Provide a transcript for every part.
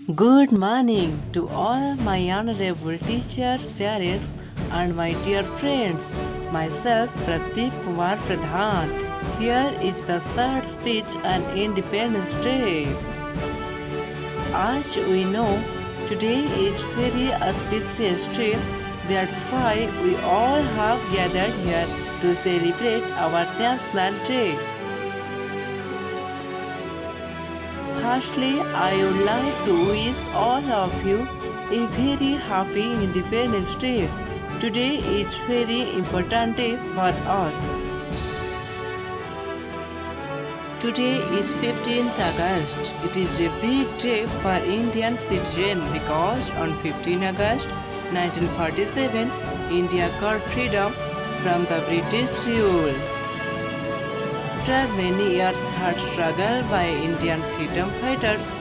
Good morning to all my honorable teachers, parents, and my dear friends. Myself, Pradeep Kumar Pradhan. Here is the third speech on Independence Day. As we know, today is very auspicious day. That's why we all have gathered here to celebrate our National Day. Firstly, I would like to wish all of you a very happy Independence Day. Today is very important day for us. Today is 15th August. It is a big day for Indian citizens because on 15 August 1947, India got freedom from the British rule. After many years hard struggle by Indian freedom fighters,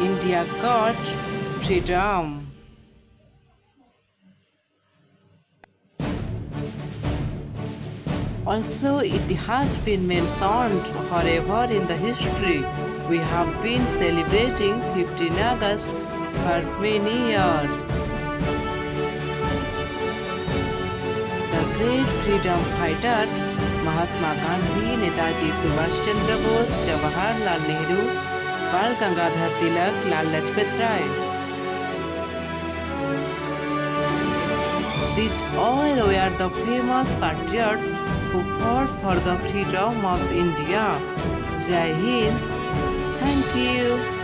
India got freedom. Also, it has been mentioned forever in the history. We have been celebrating 15 August for many years. The great freedom fighters Mahatma Gandhi, Netaji Subhash Chandra Bose, Jawaharlal Nehru, Bal Gangadhar Tilak, Lal Lajpat Rai. These all were the famous patriots who fought for the freedom of India. Jai Hind. Thank you.